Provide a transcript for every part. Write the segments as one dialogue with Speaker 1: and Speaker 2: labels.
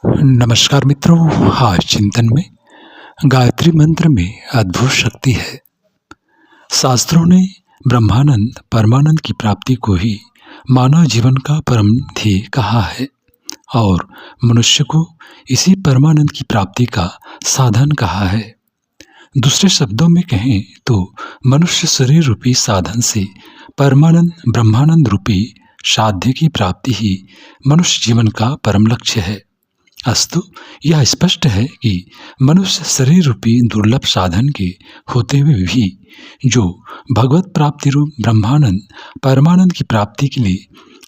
Speaker 1: नमस्कार मित्रों। आज चिंतन में गायत्री मंत्र में अद्भुत शक्ति है। शास्त्रों ने ब्रह्मानंद परमानंद की प्राप्ति को ही मानव जीवन का परम ध्येय कहा है और मनुष्य को इसी परमानंद की प्राप्ति का साधन कहा है। दूसरे शब्दों में कहें तो मनुष्य शरीर रूपी साधन से परमानंद ब्रह्मानंद रूपी साध्य की प्राप्ति ही मनुष्य जीवन का परम लक्ष्य है। अस्तु यह स्पष्ट है कि मनुष्य शरीर रूपी दुर्लभ साधन के होते हुए भी जो भगवत प्राप्ति रूप ब्रह्मानंद परमानंद की प्राप्ति के लिए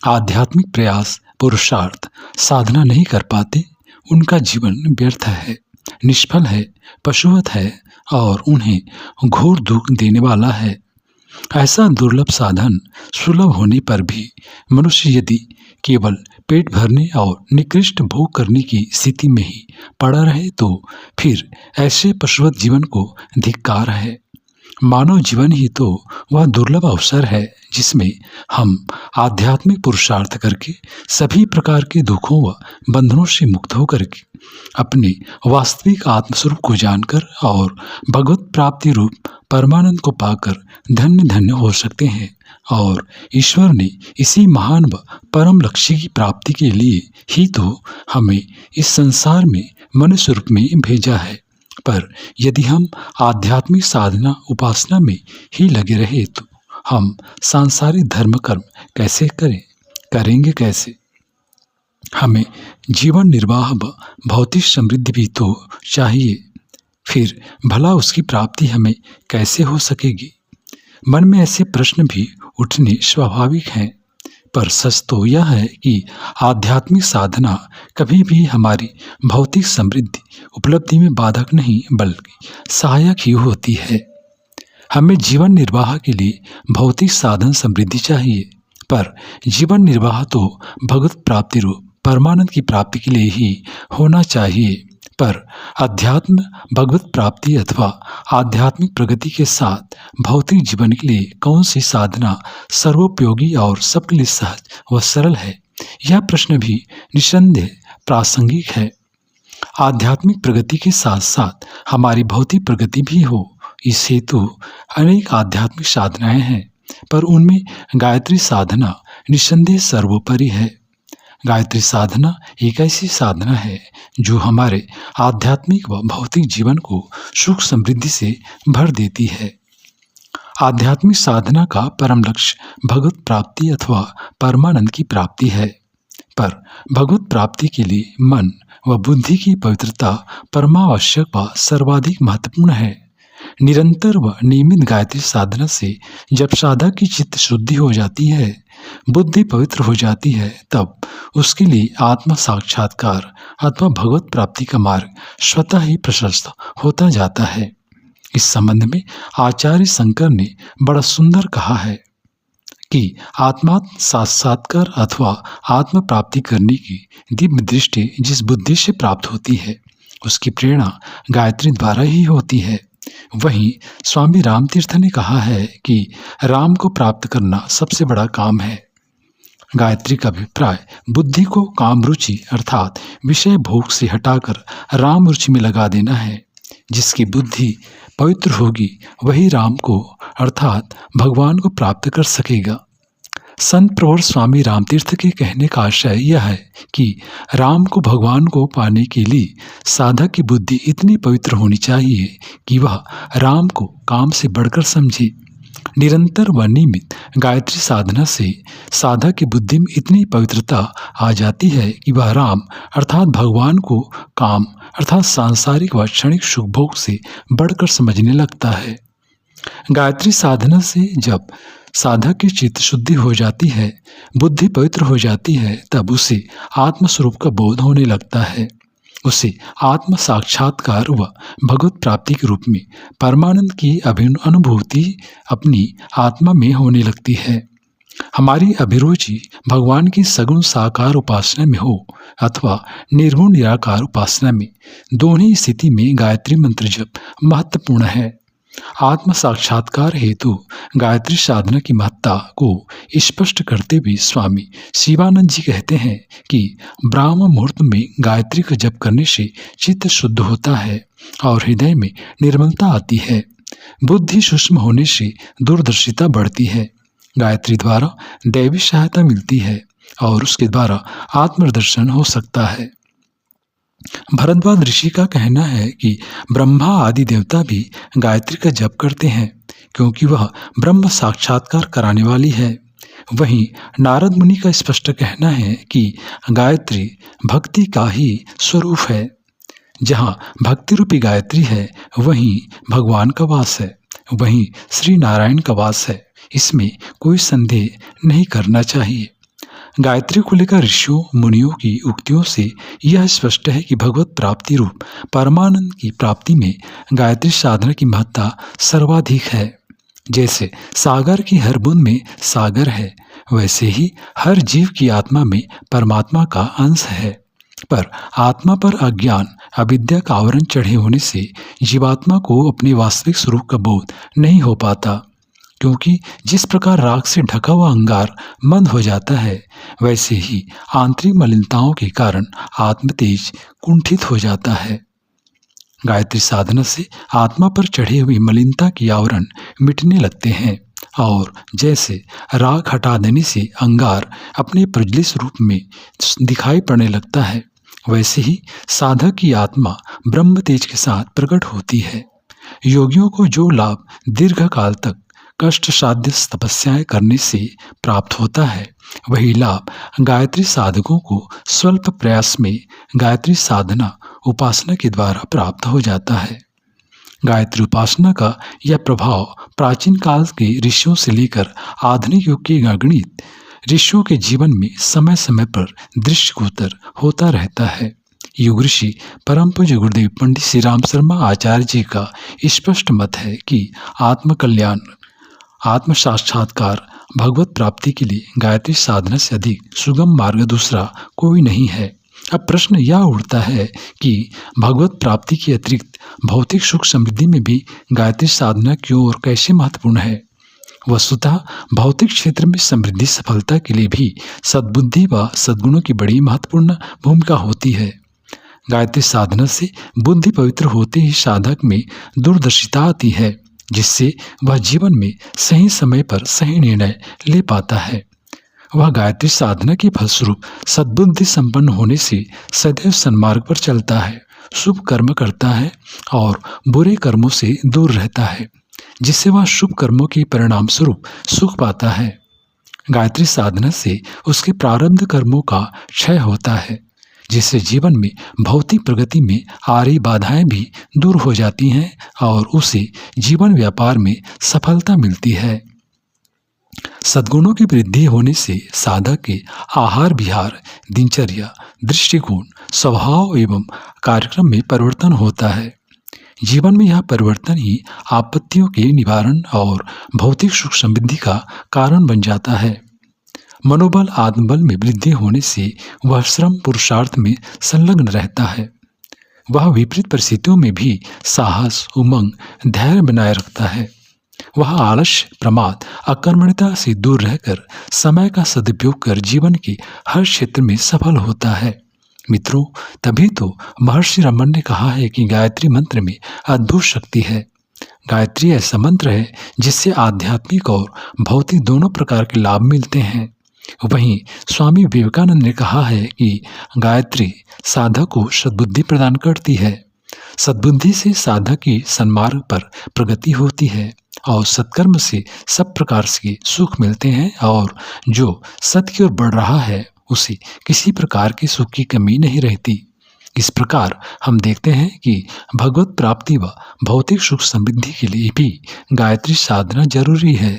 Speaker 1: आध्यात्मिक प्रयास पुरुषार्थ साधना नहीं कर पाते, उनका जीवन व्यर्थ है, निष्फल है, पशुवत है और उन्हें घोर दुख देने वाला है। ऐसा दुर्लभ साधन सुलभ होने पर भी मनुष्य यदि केवल पेट भरने और निकृष्ट भोग करने की स्थिति में ही पड़ा रहे तो फिर ऐसे पशुवत जीवन को धिक्कार है। मानव जीवन ही तो वह दुर्लभ अवसर है जिसमें हम आध्यात्मिक पुरुषार्थ करके सभी प्रकार के दुखों व बंधनों से मुक्त होकर के अपने वास्तविक आत्मस्वरूप को जानकर और भगवत प्राप्ति रूप परमानंद को पाकर धन्य धन्य हो सकते हैं। और ईश्वर ने इसी महान व परम लक्ष्य की प्राप्ति के लिए ही तो हमें इस संसार में मनुष्य रूप में भेजा है। पर यदि हम आध्यात्मिक साधना उपासना में ही लगे रहे तो हम सांसारिक धर्म कर्म कैसे करेंगे कैसे? हमें जीवन निर्वाह व भौतिक समृद्धि भी तो चाहिए, फिर भला उसकी प्राप्ति हमें कैसे हो सकेगी? मन में ऐसे प्रश्न भी उठने स्वाभाविक हैं, पर सच तो यह है कि आध्यात्मिक साधना कभी भी हमारी भौतिक समृद्धि उपलब्धि में बाधक नहीं बल्कि सहायक ही होती है। हमें जीवन निर्वाह के लिए भौतिक साधन समृद्धि चाहिए, पर जीवन निर्वाह तो भगवत प्राप्ति रूप परमानंद की प्राप्ति के लिए ही होना चाहिए। पर अध्यात्म भगवत प्राप्ति अथवा आध्यात्मिक प्रगति के साथ भौतिक जीवन के लिए कौन सी साधना सर्वोपयोगी और सबके लिए सहज व सरल है, यह प्रश्न भी निस्संदेह प्रासंगिक है। आध्यात्मिक प्रगति के साथ साथ हमारी भौतिक प्रगति भी हो, इस हेतु अनेक आध्यात्मिक साधनाएं हैं, पर उनमें गायत्री साधना निस्संदेह सर्वोपरि है। गायत्री साधना एक ऐसी साधना है जो हमारे आध्यात्मिक व भौतिक जीवन को सुख समृद्धि से भर देती है। आध्यात्मिक साधना का परम लक्ष्य भगवत प्राप्ति अथवा परमानंद की प्राप्ति है, पर भगवत प्राप्ति के लिए मन व बुद्धि की पवित्रता परमावश्यक व सर्वाधिक महत्वपूर्ण है। निरंतर व नियमित गायत्री साधना से जब साधक की चित्त शुद्धि हो जाती है, बुद्धि पवित्र हो जाती है, तब उसके लिए आत्म साक्षात्कार अथवा भगवत प्राप्ति का मार्ग स्वतः ही प्रशस्त होता जाता है। इस संबंध में आचार्य शंकर ने बड़ा सुंदर कहा है कि आत्मात्म साक्षात्कार अथवा आत्म प्राप्ति करने की दिव्य दृष्टि जिस बुद्धि से प्राप्त होती है, उसकी प्रेरणा गायत्री द्वारा ही होती है। वहीं स्वामी रामतीर्थ ने कहा है कि राम को प्राप्त करना सबसे बड़ा काम है। गायत्री का अभिप्राय बुद्धि को काम रुचि अर्थात विषय भोग से हटाकर राम रुचि में लगा देना है। जिसकी बुद्धि पवित्र होगी वही राम को अर्थात भगवान को प्राप्त कर सकेगा। संत प्रवर स्वामी रामतीर्थ के कहने का आशय यह है कि राम को भगवान को पाने के लिए साधक की बुद्धि इतनी पवित्र होनी चाहिए कि वह राम को काम से बढ़कर समझे। निरंतर व नियमित गायत्री साधना से साधक की बुद्धि में इतनी पवित्रता आ जाती है कि वह राम अर्थात भगवान को काम अर्थात सांसारिक व क्षणिक सुख भोग से बढ़कर समझने लगता है। गायत्री साधना से जब साधक की चित्त शुद्धि हो जाती है, बुद्धि पवित्र हो जाती है, तब उसे आत्मस्वरूप का बोध होने लगता है। उसे आत्म साक्षात्कार व भगवत प्राप्ति के रूप में परमानंद की अनुभूति अपनी आत्मा में होने लगती है। हमारी अभिरुचि भगवान की सगुण साकार उपासना में हो अथवा निर्गुण निराकार उपासना में, दोनों ही स्थिति में गायत्री मंत्र जप महत्वपूर्ण है। आत्म साक्षात्कार हेतु गायत्री साधना की महत्ता को स्पष्ट करते हुए स्वामी शिवानंद जी कहते हैं कि ब्राह्म मुहूर्त में गायत्री का जप करने से चित्त शुद्ध होता है और हृदय में निर्मलता आती है। बुद्धि सूक्ष्म होने से दूरदर्शिता बढ़ती है। गायत्री द्वारा दैवी सहायता मिलती है और उसके द्वारा आत्मदर्शन हो सकता है। भरद्वाज ऋषि का कहना है कि ब्रह्मा आदि देवता भी गायत्री का जप करते हैं क्योंकि वह ब्रह्म साक्षात्कार कराने वाली है। वहीं नारद मुनि का स्पष्ट कहना है कि गायत्री भक्ति का ही स्वरूप है। जहाँ भक्ति रूपी गायत्री है वहीं भगवान का वास है, वहीं श्री नारायण का वास है। इसमें कोई संदेह नहीं करना चाहिए। गायत्री को लेकर ऋषियों मुनियों की उक्तियों से यह स्पष्ट है कि भगवत प्राप्ति रूप परमानंद की प्राप्ति में गायत्री साधना की महत्ता सर्वाधिक है। जैसे सागर की हर बूंद में सागर है, वैसे ही हर जीव की आत्मा में परमात्मा का अंश है। पर आत्मा पर अज्ञान अविद्या का आवरण चढ़े होने से जीवात्मा को अपने वास्तविक स्वरूप का बोध नहीं हो पाता, क्योंकि जिस प्रकार राख से ढका हुआ अंगार मंद हो जाता है, वैसे ही आंतरिक मलिनताओं के कारण आत्म तेज कुंठित हो जाता है। गायत्री साधना से आत्मा पर चढ़े हुए मलिनता की आवरण मिटने लगते हैं और जैसे राख हटा देने से अंगार अपने प्रज्वलित स्वरूप में दिखाई पड़ने लगता है, वैसे ही साधक की आत्मा ब्रह्म तेज के साथ प्रकट होती है। योगियों को जो लाभ दीर्घ काल तक कष्ट साध्य तपस्याएं करने से प्राप्त होता है, वही लाभ गायत्री साधकों को स्वल्प प्रयास में गायत्री साधना उपासना के द्वारा प्राप्त हो जाता है। गायत्री उपासना का यह प्रभाव प्राचीन काल के ऋषियों से लेकर आधुनिक युग के अगणित ऋषियों के जीवन में समय समय पर दृष्टिगोचर होता रहता है। युग ऋषि परम पूज्य गुरुदेव पंडित श्री राम शर्मा आचार्य जी का स्पष्ट मत है कि आत्मकल्याण आत्म साक्षात्कार भगवत प्राप्ति के लिए गायत्री साधना से अधिक सुगम मार्ग दूसरा कोई नहीं है। अब प्रश्न यह उठता है कि भगवत प्राप्ति के अतिरिक्त भौतिक सुख समृद्धि में भी गायत्री साधना क्यों और कैसे महत्वपूर्ण है। वस्तुतः भौतिक क्षेत्र में समृद्धि सफलता के लिए भी सद्बुद्धि व सद्गुणों की बड़ी महत्वपूर्ण भूमिका होती है। गायत्री साधना से बुद्धि पवित्र होते ही साधक में दूरदर्शिता आती है, जिससे वह जीवन में सही समय पर सही निर्णय ले पाता है। वह गायत्री साधना के फलस्वरूप सद्बुद्धि संपन्न होने से सदैव सन्मार्ग पर चलता है, शुभ कर्म करता है और बुरे कर्मों से दूर रहता है, जिससे वह शुभ कर्मों के परिणाम स्वरूप सुख पाता है। गायत्री साधना से उसके प्रारब्ध कर्मों का क्षय होता है, जिससे जीवन में भौतिक प्रगति में आ रही बाधाएं भी दूर हो जाती हैं और उसे जीवन व्यापार में सफलता मिलती है। सद्गुणों की वृद्धि होने से साधक के आहार विहार, दिनचर्या, दृष्टिकोण, स्वभाव एवं कार्यक्रम में परिवर्तन होता है। जीवन में यह परिवर्तन ही आपत्तियों के निवारण और भौतिक सुख समृद्धि का कारण बन जाता है। मनोबल आत्मबल में वृद्धि होने से वह श्रम पुरुषार्थ में संलग्न रहता है। वह विपरीत परिस्थितियों में भी साहस, उमंग, धैर्य बनाए रखता है। वह आलस्य, प्रमाद, अकर्मण्यता से दूर रहकर समय का सदुपयोग कर जीवन के हर क्षेत्र में सफल होता है। मित्रों, तभी तो महर्षि रमन ने कहा है कि गायत्री मंत्र में अद्भुत शक्ति है। गायत्री ऐसा मंत्र है जिससे आध्यात्मिक और भौतिक दोनों प्रकार के लाभ मिलते हैं। वहीं स्वामी विवेकानंद ने कहा है कि गायत्री साधक को सद्बुद्धि प्रदान करती है। सद्बुद्धि से साधक की सन्मार्ग पर प्रगति होती है और सत्कर्म से सब प्रकार से सुख मिलते हैं और जो सत्य की ओर बढ़ रहा है उसे किसी प्रकार की सुख की कमी नहीं रहती। इस प्रकार हम देखते हैं कि भगवत प्राप्ति व भौतिक सुख समृद्धि के लिए भी गायत्री साधना जरूरी है।